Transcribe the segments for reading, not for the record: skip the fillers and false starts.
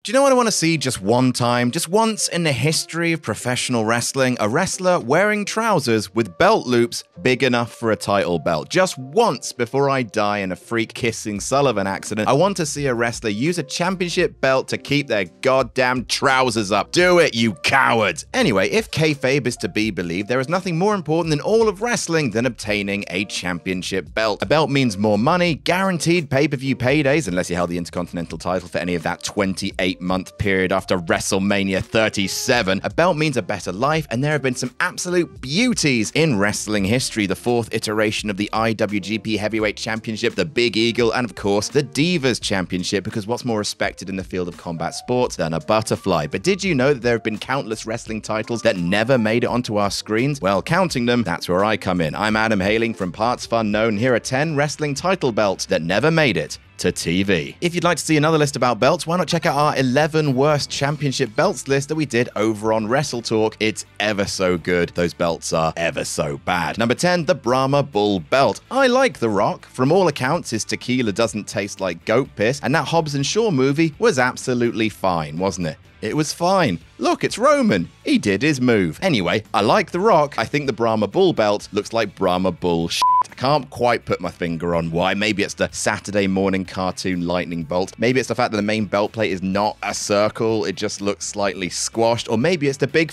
Do you know what I want to see just one time, just once in the history of professional wrestling? A wrestler wearing trousers with belt loops big enough for a title belt. Just once before I die in a freak kissing Sullivan accident, I want to see a wrestler use a championship belt to keep their goddamn trousers up. Do it, you cowards! Anyway, if kayfabe is to be believed, there is nothing more important in all of wrestling than obtaining a championship belt. A belt means more money, guaranteed pay-per-view paydays, unless you held the Intercontinental title for any of that 28-month period after WrestleMania 37. A belt means a better life, and there have been some absolute beauties in wrestling history. The fourth iteration of the IWGP Heavyweight Championship, the Big Eagle, and of course, the Divas Championship, because what's more respected in the field of combat sports than a butterfly? But did you know that there have been countless wrestling titles that never made it onto our screens? Well, counting them, that's where I come in. I'm Adam, hailing from partsFUNknown. Here are 10 wrestling title belts that never made it to TV. If you'd like to see another list about belts, why not check out our 11 worst championship belts list that we did over on Wrestle Talk. It's ever so good. Those belts are ever so bad. Number 10, the Brahma Bull belt. I like The Rock. From all accounts, his tequila doesn't taste like goat piss, and that Hobbs and Shaw movie was absolutely fine, wasn't it? It was fine. Look, it's Roman. He did his move. Anyway, I like The Rock. I think the Brahma Bull belt looks like Brahma Bull shit. I can't quite put my finger on why. Maybe it's the Saturday morning cartoon lightning bolt. Maybe it's the fact that the main belt plate is not a circle. It just looks slightly squashed. Or maybe it's the big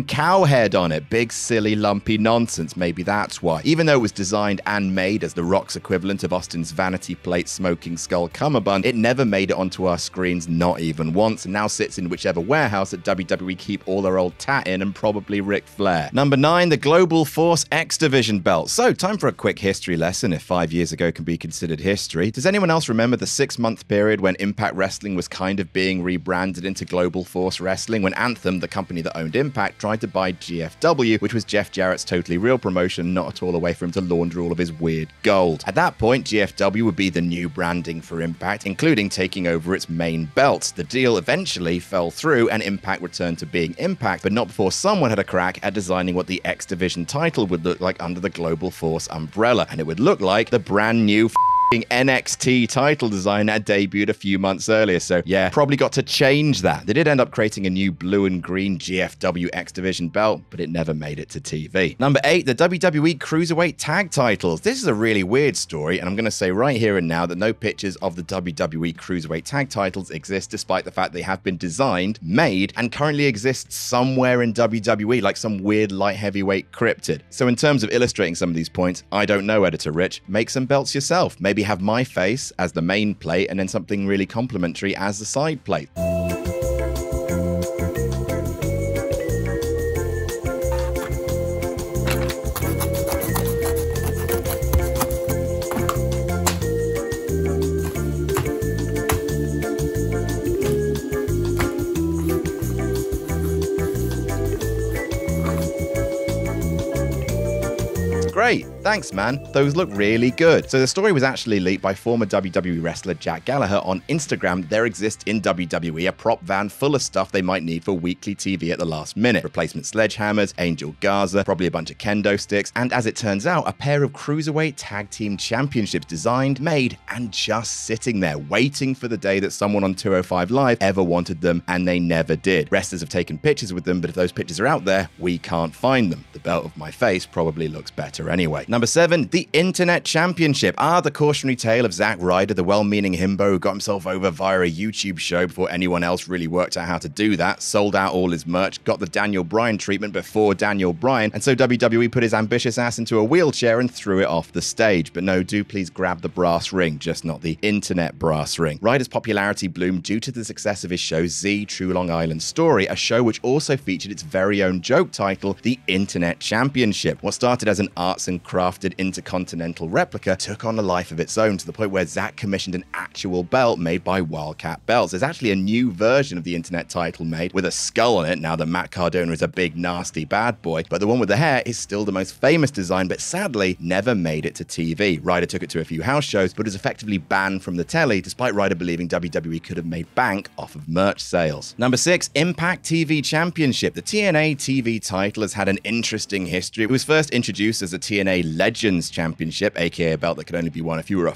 cow head on it. Big, silly, lumpy nonsense. Maybe that's why. Even though it was designed and made as The Rock's equivalent of Austin's vanity plate smoking skull cummerbund, it never made it onto our screens, not even once, and now sits in whichever warehouse that WWE keep all their old tat in, and probably Ric Flair. Number 9, the Global Force X Division belt. So, time for a quick history lesson, if 5 years ago can be considered history. Does anyone else remember the 6-month period when Impact Wrestling was kind of being rebranded into Global Force Wrestling, when Anthem, the company that owned Impact, tried to buy GFW, which was Jeff Jarrett's Totally Real promotion, not at all a way for him to launder all of his weird gold. At that point, GFW would be the new branding for Impact, including taking over its main belt. The deal eventually fell through, and Impact returned to being Impact, but not before someone had a crack at designing what the X Division title would look like under the Global Force umbrella, and it would look like the brand new NXT title design that debuted a few months earlier. So yeah, probably got to change that. They did end up creating a new blue and green GFW X Division belt, but it never made it to TV. Number 8, the WWE Cruiserweight Tag Titles. This is a really weird story, and I'm going to say right here and now that no pictures of the WWE Cruiserweight Tag Titles exist, despite the fact they have been designed, made, and currently exist somewhere in WWE, like some weird light heavyweight cryptid. So in terms of illustrating some of these points, I don't know, Editor Rich. Make some belts yourself. Maybe have my face as the main plate and then something really complimentary as the side plate. Great. Thanks, man. Those look really good. So the story was actually leaked by former WWE wrestler Jack Gallagher on Instagram. There exists in WWE a prop van full of stuff they might need for weekly TV at the last minute. Replacement sledgehammers, Angel Garza, probably a bunch of kendo sticks, and as it turns out, a pair of Cruiserweight Tag Team Championships designed, made, and just sitting there, waiting for the day that someone on 205 Live ever wanted them, and they never did. Wrestlers have taken pictures with them, but if those pictures are out there, we can't find them. The belt of my face probably looks better anyway. Number 7, the Internet Championship. The cautionary tale of Zack Ryder, the well-meaning himbo who got himself over via a YouTube show before anyone else really worked out how to do that, sold out all his merch, got the Daniel Bryan treatment before Daniel Bryan, and so WWE put his ambitious ass into a wheelchair and threw it off the stage. But no, do please grab the brass ring, just not the internet brass ring. Ryder's popularity bloomed due to the success of his show Z, True Long Island Story, a show which also featured its very own joke title, the Internet Championship. What started as an arts and crafted intercontinental replica took on a life of its own, to the point where Zack commissioned an actual belt made by Wildcat Belts. There's actually a new version of the Internet title made with a skull on it now that Matt Cardona is a big nasty bad boy, but the one with the hair is still the most famous design, but sadly never made it to TV. Ryder took it to a few house shows, but was effectively banned from the telly, despite Ryder believing WWE could have made bank off of merch sales. Number 6, Impact TV Championship. The TNA TV title has had an interesting history. It was first introduced as a TNA Legends Championship, aka a belt that could only be won if you were a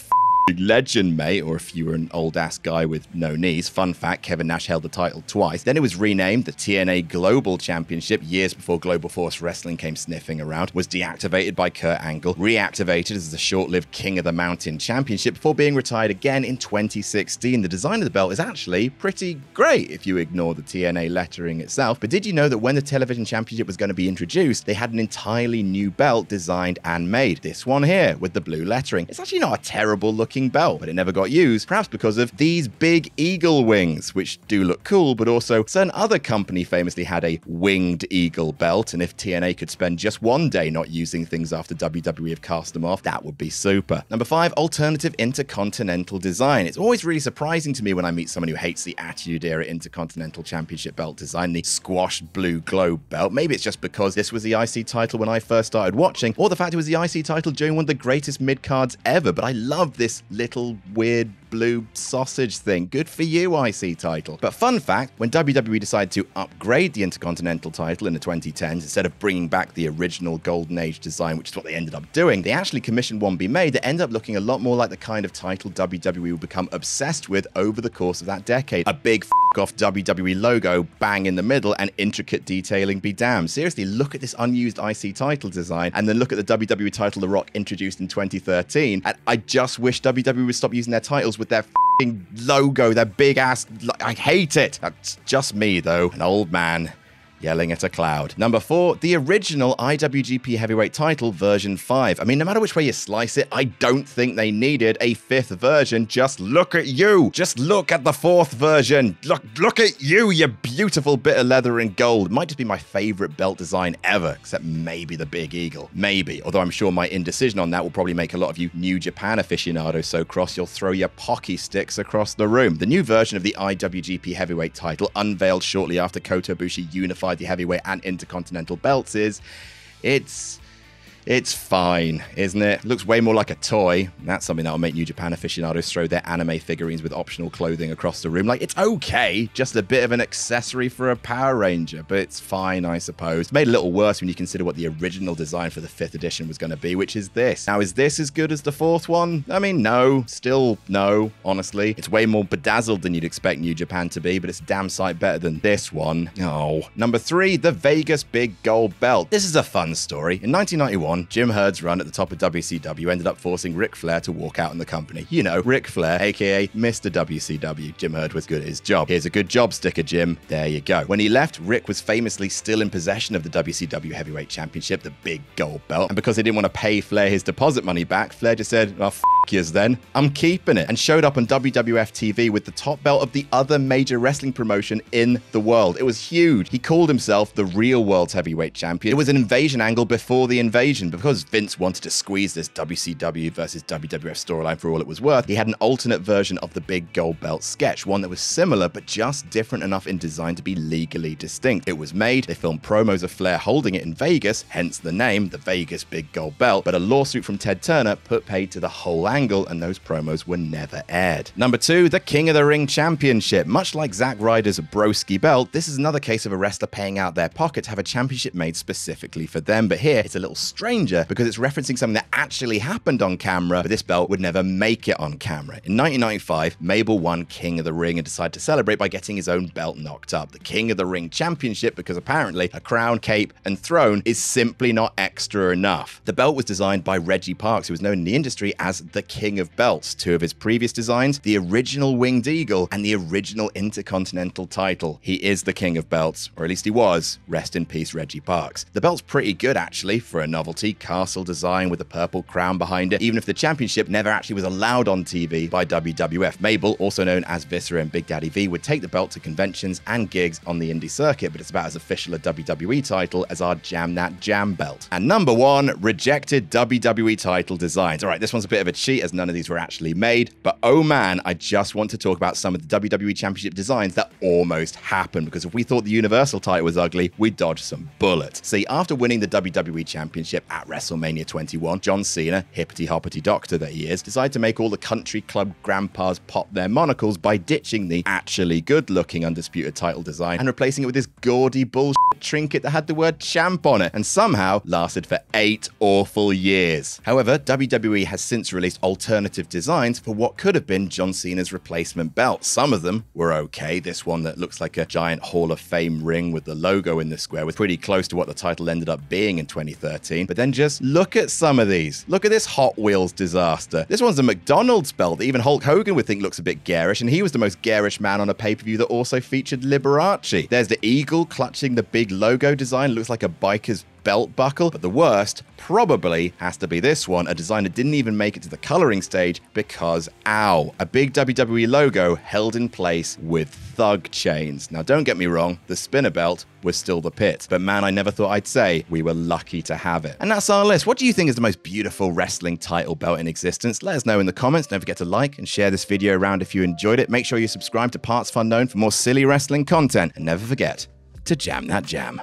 legend, mate, or if you were an old-ass guy with no knees. Fun fact, Kevin Nash held the title twice. Then it was renamed the TNA Global Championship years before Global Force Wrestling came sniffing around, was deactivated by Kurt Angle, reactivated as the short-lived King of the Mountain Championship before being retired again in 2016. The design of the belt is actually pretty great if you ignore the TNA lettering itself, but did you know that when the television championship was going to be introduced, they had an entirely new belt designed and made? This one here with the blue lettering. It's actually not a terrible looking belt, but it never got used, perhaps because of these big eagle wings, which do look cool, but also certain other company famously had a winged eagle belt, and if TNA could spend just one day not using things after WWE have cast them off, that would be super. Number 5, alternative intercontinental design. It's always really surprising to me when I meet someone who hates the Attitude Era Intercontinental Championship belt design, the squashed blue globe belt. Maybe it's just because this was the IC title when I first started watching, or the fact it was the IC title during one of the greatest mid-cards ever, but I love this little weird blue sausage thing. Good for you, IC title. But fun fact, when WWE decided to upgrade the Intercontinental title in the 2010s, instead of bringing back the original Golden Age design, which is what they ended up doing, they actually commissioned one be made that ended up looking a lot more like the kind of title WWE would become obsessed with over the course of that decade. A big off WWE logo bang in the middle and intricate detailing be damned. Seriously, look at this unused IC title design and then look at the WWE title The Rock introduced in 2013, and I just wish WWE would stop using their titles with their logo, their big ass. I hate it. That's just me though, an old man yelling at a cloud. Number 4, the original IWGP Heavyweight title, version 5. I mean, no matter which way you slice it, I don't think they needed a 5th version. Just look at you. Just look at the 4th version. Look at you, you beautiful bit of leather and gold. It might just be my favorite belt design ever, except maybe the Big Eagle. Maybe. Although I'm sure my indecision on that will probably make a lot of you New Japan aficionados so cross you'll throw your pocky sticks across the room. The new version of the IWGP Heavyweight title, unveiled shortly after Kota Ibushi unified the heavyweight and intercontinental belts, it's fine, isn't it? Looks way more like a toy. That's something that'll make New Japan aficionados throw their anime figurines with optional clothing across the room. Like, it's okay, just a bit of an accessory for a Power Ranger, but it's fine, I suppose. Made a little worse when you consider what the original design for the 5th edition was going to be, which is this. Now, is this as good as the 4th one? I mean, no. Still no, honestly. It's way more bedazzled than you'd expect New Japan to be, but it's a damn sight better than this one. Oh. Number 3, the Vegas Big Gold Belt. This is a fun story. In 1991, Jim Herd's run at the top of WCW ended up forcing Ric Flair to walk out on the company. You know, Ric Flair, aka Mr. WCW. Jim Herd was good at his job. Here's a good job sticker, Jim. There you go. When he left, Ric was famously still in possession of the WCW Heavyweight Championship, the big gold belt. And because they didn't want to pay Flair his deposit money back, Flair just said, oh, f*** yous then. I'm keeping it. And showed up on WWF TV with the top belt of the other major wrestling promotion in the world. It was huge. He called himself the real world's heavyweight champion. It was an invasion angle before the invasion, because Vince wanted to squeeze this WCW versus WWF storyline for all it was worth. He had an alternate version of the big gold belt sketch, one that was similar but just different enough in design to be legally distinct. It was made, they filmed promos of Flair holding it in Vegas, hence the name, the Vegas Big Gold Belt, but a lawsuit from Ted Turner put paid to the whole angle, and those promos were never aired. Number 2, the King of the Ring Championship. Much like Zack Ryder's Broski belt, this is another case of a wrestler paying out their pocket to have a championship made specifically for them, but here it's a little stranger because it's referencing something that actually happened on camera, but this belt would never make it on camera. In 1995, Mabel won King of the Ring and decided to celebrate by getting his own belt knocked up, the King of the Ring Championship, because apparently a crown, cape, and throne is simply not extra enough. The belt was designed by Reggie Parks, who was known in the industry as the King of Belts. 2 of his previous designs, the original Winged Eagle and the original Intercontinental title. He is the King of Belts, or at least he was. Rest in peace, Reggie Parks. The belt's pretty good, actually, for a novelty. Castle design with a purple crown behind it, even if the championship never actually was allowed on TV by WWF. Mabel, also known as Viscera and Big Daddy V, would take the belt to conventions and gigs on the indie circuit, but it's about as official a WWE title as our Jam That Jam belt. And number 1, rejected WWE title designs. All right, this one's a bit of a cheat as none of these were actually made, but oh man, I just want to talk about some of the WWE Championship designs that almost happened, because if we thought the Universal title was ugly, we dodged some bullets. See, after winning the WWE Championship at WrestleMania 21, John Cena, hippity-hoppity doctor that he is, decided to make all the country club grandpas pop their monocles by ditching the actually good-looking undisputed title design and replacing it with this gaudy bullshit trinket that had the word champ on it, and somehow lasted for 8 awful years. However, WWE has since released alternative designs for what could have been John Cena's replacement belt. Some of them were okay. This one that looks like a giant Hall of Fame ring with the logo in the square was pretty close to what the title ended up being in 2013. But then just look at some of these. Look at this Hot Wheels disaster. This one's a McDonald's belt that even Hulk Hogan would think looks a bit garish, and he was the most garish man on a pay-per-view that also featured Liberace. There's the eagle clutching the big logo design. Looks like a biker's belt buckle, but the worst probably has to be this one, a design that didn't even make it to the coloring stage because, ow, a big WWE logo held in place with thug chains. Now, don't get me wrong, the spinner belt was still the pit, but man, I never thought I'd say we were lucky to have it. And that's our list. What do you think is the most beautiful wrestling title belt in existence? Let us know in the comments. Don't forget to like and share this video around if you enjoyed it. Make sure you subscribe to partsFUNknown for more silly wrestling content, and never forget to jam that jam.